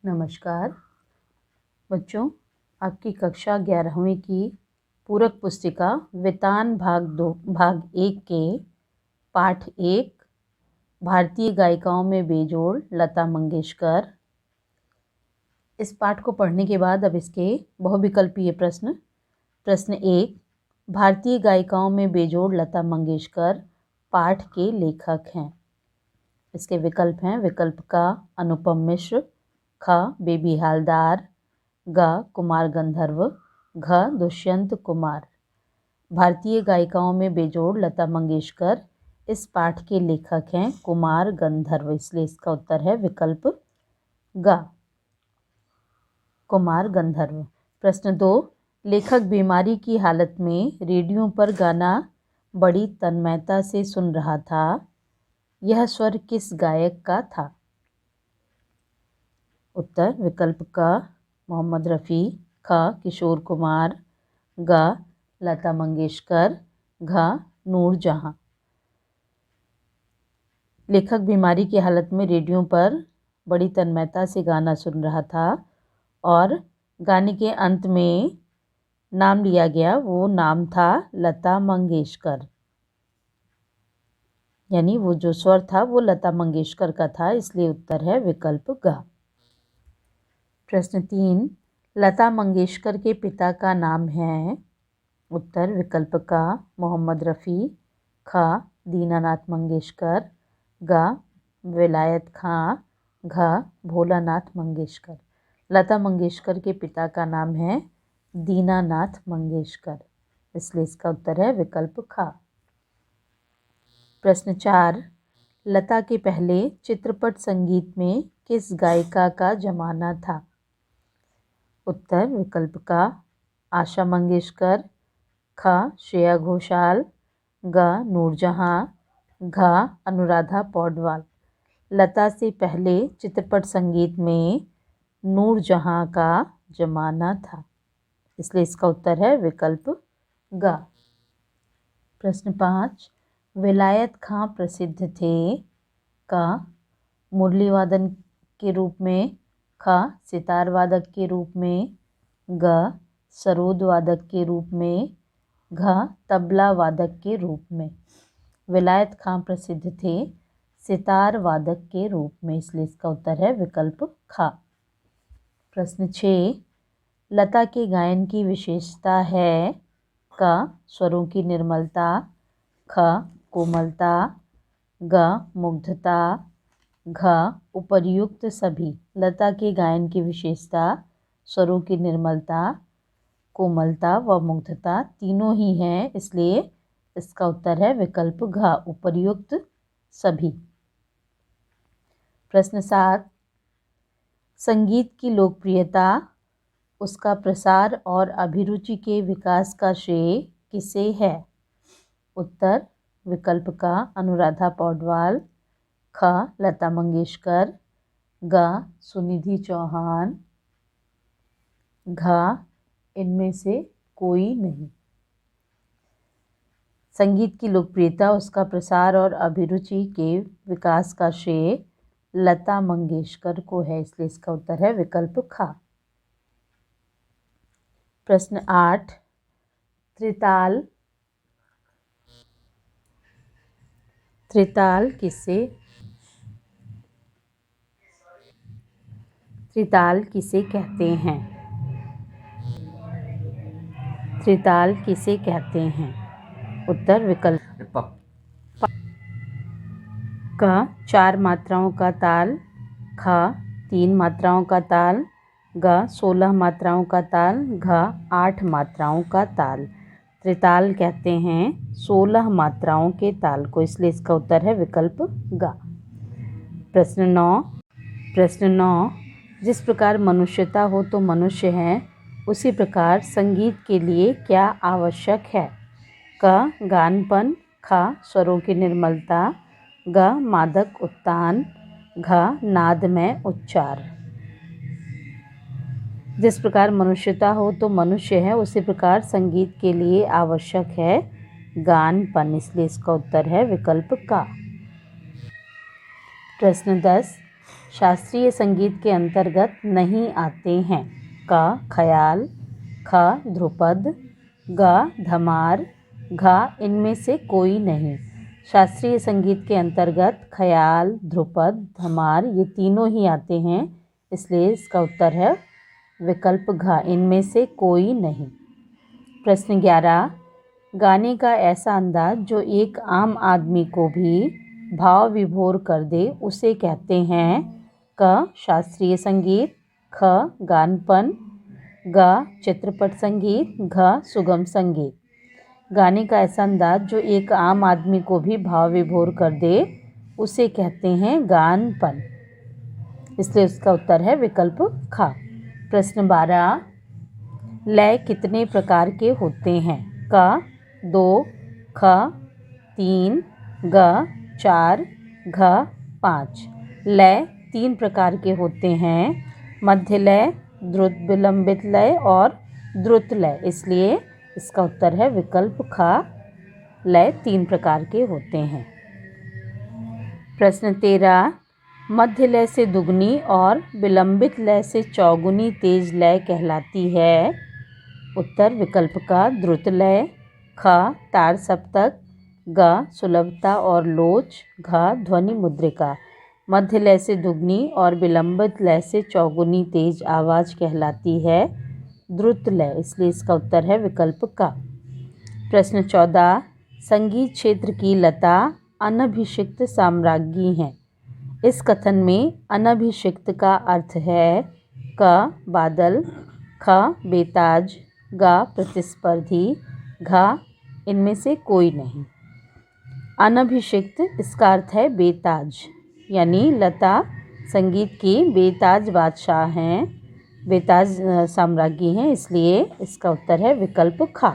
नमस्कार बच्चों, आपकी कक्षा 11वीं की पूरक पुस्तिका वितान भाग 1 के पाठ 1 भारतीय गायिकाओं में बेजोड़ लता मंगेशकर। इस पाठ को पढ़ने के बाद अब इसके बहुविकल्पीय प्रश्न 1, भारतीय गायिकाओं में बेजोड़ लता मंगेशकर पाठ के लेखक हैं। इसके विकल्प हैं। विकल्प का अनुपम मिश्र, ख बेबी हालदार, ग कुमार गंधर्व, घ दुष्यंत कुमार। भारतीय गायिकाओं में बेजोड़ लता मंगेशकर इस पाठ के लेखक हैं कुमार गंधर्व, इसलिए इसका उत्तर है विकल्प ग कुमार गंधर्व। प्रश्न 2, लेखक बीमारी की हालत में रेडियो पर गाना बड़ी तन्मयता से सुन रहा था। यह स्वर किस गायक का था? उत्तर विकल्प क मोहम्मद रफ़ी, ख किशोर कुमार, ग लता मंगेशकर, घ नूरजहां। लेखक बीमारी की हालत में रेडियो पर बड़ी तन्मयता से गाना सुन रहा था और गाने के अंत में नाम लिया गया, वो नाम था लता मंगेशकर, यानी वो जो स्वर था वो लता मंगेशकर का था, इसलिए उत्तर है विकल्प ग। प्रश्न 3, लता मंगेशकर के पिता का नाम है? उत्तर विकल्प का मोहम्मद रफ़ी, ख दीनानाथ मंगेशकर, ग विलायत खां, घ भोलानाथ मंगेशकर। लता मंगेशकर के पिता का नाम है दीनानाथ मंगेशकर, इसलिए इसका उत्तर है विकल्प ख। प्रश्न 4, लता के पहले चित्रपट संगीत में किस गायिका का जमाना था? उत्तर विकल्प का आशा मंगेशकर, ख श्रेया घोषाल, ग नूरजहां, घ अनुराधा पौडवाल। लता से पहले चित्रपट संगीत में नूरजहां का जमाना था, इसलिए इसका उत्तर है विकल्प ग। प्रश्न 5, विलायत खां प्रसिद्ध थे? क मुरली वादन के रूप में, ख सितार वादक के रूप में, ग सरोद वादक के रूप में, घ तबला वादक के रूप में। विलायत खां प्रसिद्ध थे सितार वादक के रूप में, इसलिए इसका उत्तर है विकल्प ख। प्रश्न 6, लता के गायन की विशेषता है? क स्वरों की निर्मलता, ख कोमलता, ग मुग्धता, घ उपर्युक्त सभी। लता के गायन की विशेषता स्वरों की निर्मलता, कोमलता व मुग्धता तीनों ही हैं, इसलिए इसका उत्तर है विकल्प घ उपर्युक्त सभी। प्रश्न 7, संगीत की लोकप्रियता, उसका प्रसार और अभिरुचि के विकास का श्रेय किसे है? उत्तर विकल्प का अनुराधा पौडवाल, ख लता मंगेशकर, ग सुनिधि चौहान, घ इनमें से कोई नहीं। संगीत की लोकप्रियता, उसका प्रसार और अभिरुचि के विकास का श्रेय लता मंगेशकर को है, इसलिए इसका उत्तर है विकल्प ख। प्रश्न 8, त्रिताल किसे कहते हैं? त्रिताल किसे कहते हैं? उत्तर विकल्प क 4 मात्राओं का ताल, ख 3 मात्राओं का ताल, ग 16 मात्राओं का ताल, घ 8 मात्राओं का ताल। त्रिताल कहते हैं 16 मात्राओं के ताल को, इसलिए इसका उत्तर है विकल्प ग। प्रश्न 9, जिस प्रकार मनुष्यता हो तो मनुष्य है, उसी प्रकार संगीत के लिए क्या आवश्यक है? क गानपन, ख स्वरों की निर्मलता, ग मादक उत्तान, घ नादमय उच्चार। जिस प्रकार मनुष्यता हो तो मनुष्य है, उसी प्रकार संगीत के लिए आवश्यक है गानपन, इसलिए इसका उत्तर है विकल्प का। प्रश्न 10, शास्त्रीय संगीत के अंतर्गत नहीं आते हैं? क ख्याल, ख ध्रुपद, ग धमार, घ इनमें से कोई नहीं। शास्त्रीय संगीत के अंतर्गत ख्याल, ध्रुपद, धमार ये तीनों ही आते हैं, इसलिए इसका उत्तर है विकल्प घ, इनमें से कोई नहीं। प्रश्न 11, गाने का ऐसा अंदाज जो एक आम आदमी को भी भाव विभोर कर दे उसे कहते हैं? क शास्त्रीय संगीत, ख गानपन, ग चित्रपट संगीत, घ सुगम संगीत। गाने का ऐसा अंदाज जो एक आम आदमी को भी भाव विभोर कर दे उसे कहते हैं गानपन, इसलिए उसका उत्तर है विकल्प ख। प्रश्न 12, लय कितने प्रकार के होते हैं? क 2, ख 3, ग 4, घ 5। लय 3 प्रकार के होते हैं, मध्य लय, द्रुत विलंबित लय और द्रुत लय, इसलिए इसका उत्तर है विकल्प ख, लय 3 प्रकार के होते हैं। प्रश्न 13, मध्य लय से दुगनी और विलंबित लय से चौगुनी तेज लय कहलाती है? उत्तर विकल्प का द्रुत लय, ख तार सप्तक, ग सुलभता और लोच, घ ध्वनि मुद्रिका। मध्य लय से दुगनी और विलंबित लय से चौगुनी तेज आवाज़ कहलाती है द्रुत लय, इसलिए इसका उत्तर है विकल्प का। प्रश्न 14, संगीत क्षेत्र की लता अनभिषिक्त साम्राज्ञी हैं। इस कथन में अनभिषिक्त का अर्थ है क बादल, ख बेताज, ग प्रतिस्पर्धी, घ इनमें से कोई नहीं। अनभिषिक्त इसका अर्थ है बेताज, यानी लता संगीत की बेताज बादशाह हैं, बेताज साम्राज्ञी हैं, इसलिए इसका उत्तर है विकल्प ख।